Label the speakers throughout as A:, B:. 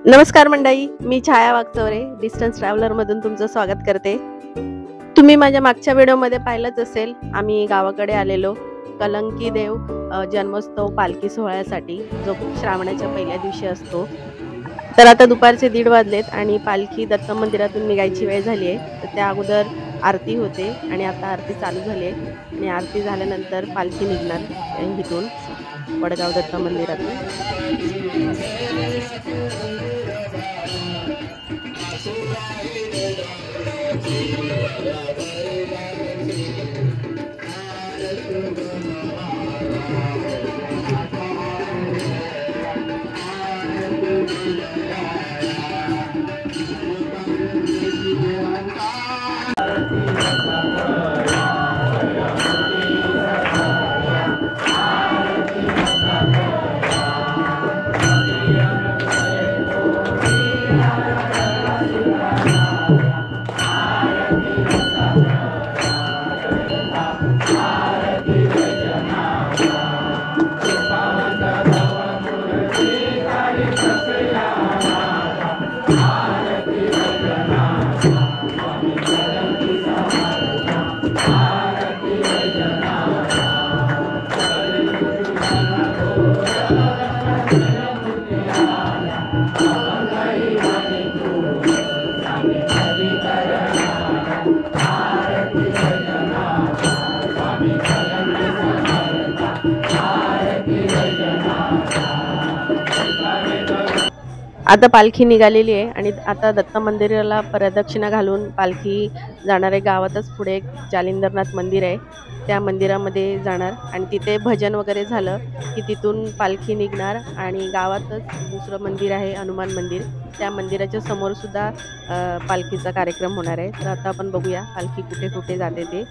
A: नमस्कार मंडळी, मी छाया Waghchaure distance traveller मधून तुमचं स्वागत करते। तुम्ही माझ्या मागच्या व्हिडिओमध्ये पाहिलंच असेल, आम्ही गावाकडे आलेलो कलंकी देव जन्मोत्सव पालखी सोहळ्यासाठी, जो श्रावणाच्या पहिल्या दिवशी असतो। तर आता दुपारचे 1:30 वाजलेत आणि पालखी दत्त मंदिरातून निघायची वेळ झाली आहे। तर त्या अगोदर आरती होते आणि आता आरती चालू झाली आहे आणि आरती झाल्यानंतर पालखी निघणार इथून वडगाव दत्त मंदिरातून। आता पालखी निघालेली आहे आणि आता दत्त मंदिराला प्रदक्षिणा घालून पालखी जाणार आहे। गावातच पुढे एक जालिंदरनाथ मंदिर आहे, त्या मंदिरामध्ये जाणार आणि तिथे भजन वगैरे झालं की तिथून पालखी निघणार आणि गावातच दुसरं मंदिर आहे हनुमान मंदिर, त्या मंदिराच्या समोर सुद्धा पालखीचा कार्यक्रम होणार आहे। तर आता आपण बघूया पालखी कुठे कुठे जाते ते।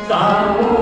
B: Samu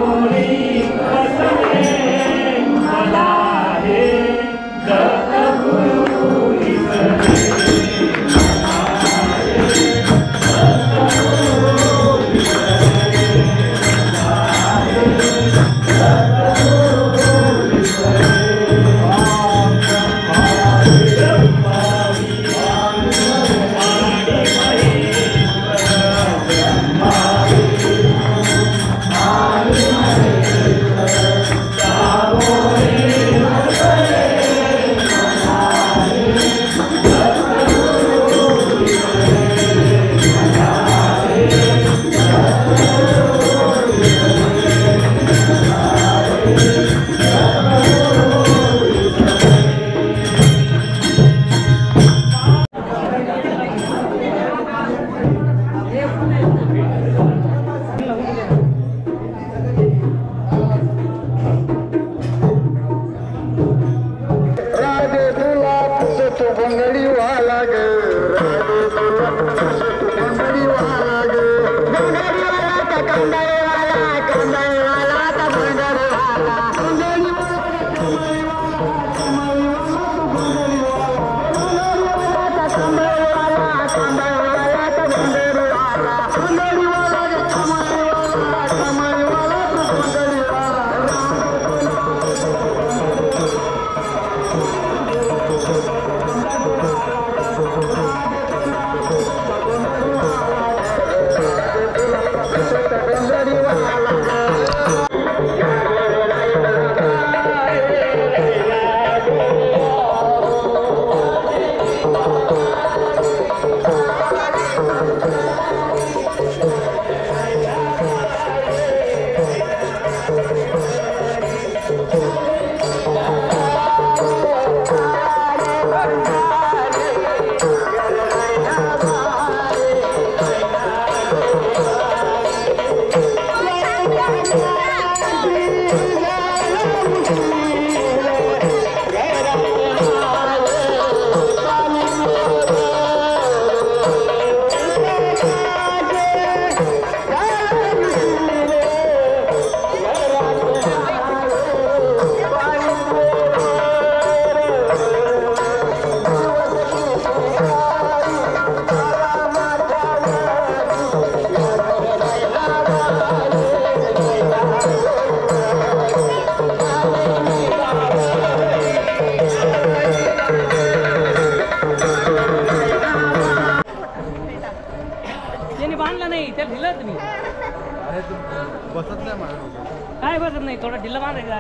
B: काय बसत नाही, थोडा ढिल्ला बांधायचा.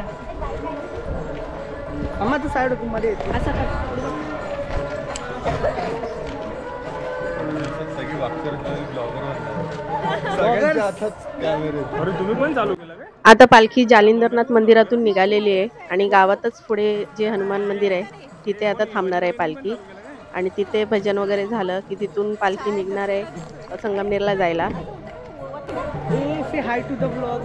C: अम्मा तू साइड मध्ये
B: असं कर.
D: तुम्ही पण चालू केलं काय?
A: आता पालखी जालिंदरनाथ मंदिरातून निघालेली आहे आणि गावातच पुढे जे हनुमान मंदिर आहे तिथे आता थांबणार आहे पालखी. आणि तिथे भजन वगैरे झालं की तिथून पालखी निघणार आहे संगमनेरला जायला.
C: से हाय टू द ब्लॉग.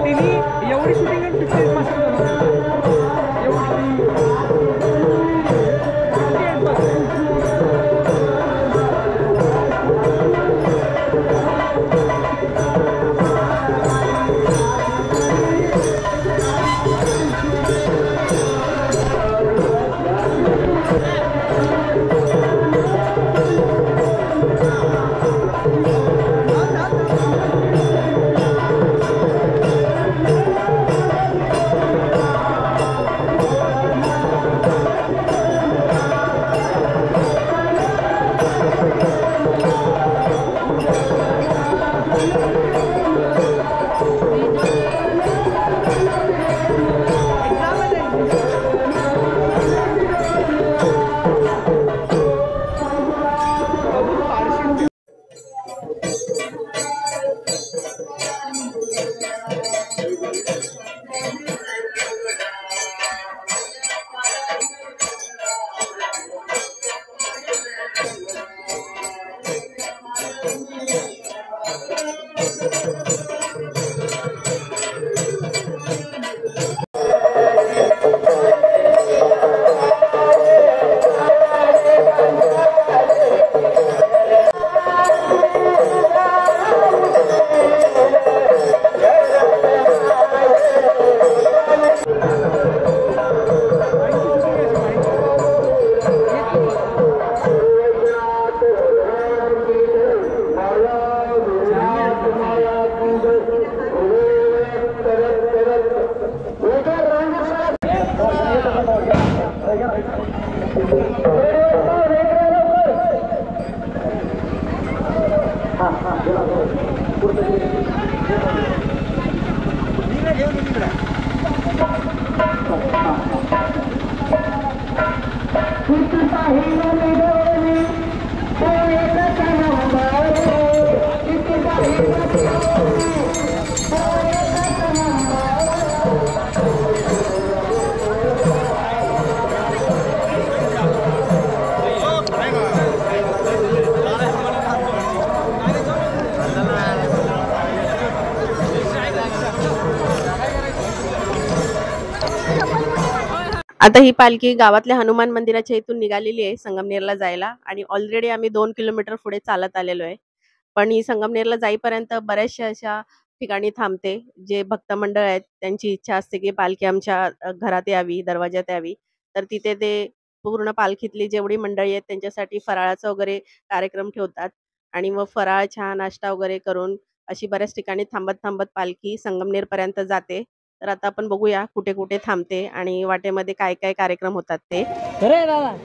C: तिने एवढी शूटिंग
A: आता ही पालखी गावातल्या हनुमान मंदिराच्या इथून निघालेली आहे संगमनेरला जायला. आणि ऑलरेडी आम्ही 2 किलोमीटर पुढे चालत आलेलो आहे. पण ही संगमनेरला जाईपर्यंत बऱ्याचशा अशा ठिकाणी थांबते. जे भक्त मंडळ आहेत त्यांची इच्छा असते की पालखी आमच्या घरात यावी, दरवाज्यात यावी. तर तिथे ते पूर्ण पालखीतली जेवढी मंडळी आहेत त्यांच्यासाठी फराळाचा वगैरे कार्यक्रम ठेवतात. आणि मग फराळ, चहा, नाश्ता वगैरे करून अशी बऱ्याच ठिकाणी थांबत थांबत पालखी संगमनेरपर्यंत जाते. तर आता आपण बघूया कुठे कुठे थांबते आणि वाटेमध्ये काय काय कार्यक्रम होतात ते.
B: अरे दादा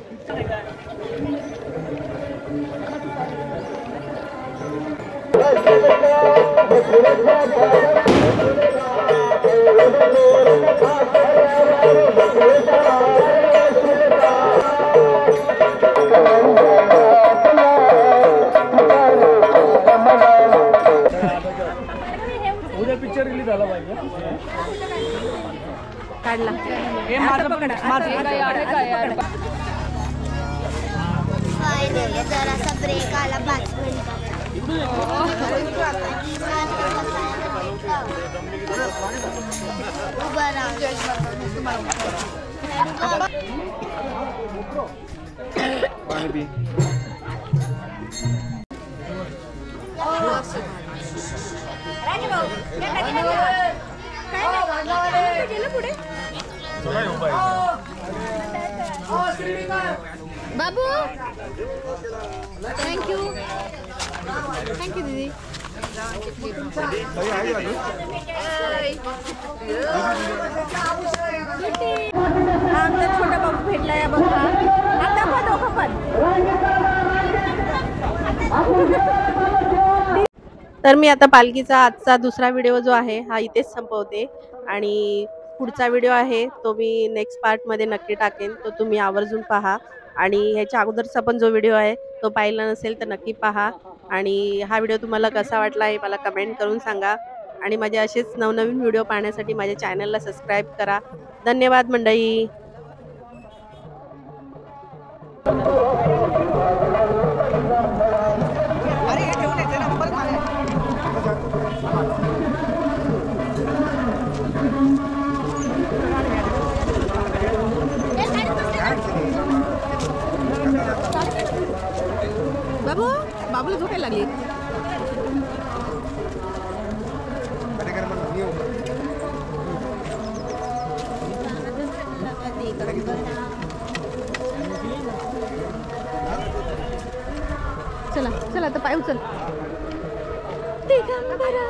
D: उद्या पिक्चर रिलीज झाला पाहिजे.
A: काढला
E: फायनली जरासा ब्रेक आला 5 मिनिटाचा. उभं
D: पाणी
E: बाबू थँक्यू थँक्यू दीदी. आमचा छोटा बाबू भेटला या बघा. आता पण दोघं पण
A: तर मी आता पालखीचा आजचा दुसरा व्हिडिओ जो आहे हा इथेच संपवते आणि पुढचा व्हिडिओ आहे तो मी नेक्स्ट पार्टमध्ये नक्की टाकेन, तो तुम्ही आवर्जून पहा. आणि ह्याच्या अगोदरचा पण जो व्हिडिओ आहे तो पाहिला नसेल तर नक्की पहा. आणि हा व्हिडिओ तुम्हाला कसा वाटला हे मला कमेंट करून सांगा. आणि माझे असेच नवनवीन व्हिडिओ पाहण्यासाठी माझ्या चॅनलला सबस्क्राईब करा. धन्यवाद मंडळी.
C: अरे हे ठेवून येते ना परत मागे.
A: बाबू बाबूला झोपायला लागली. चला चला आता पाय उचल. दिगंबरा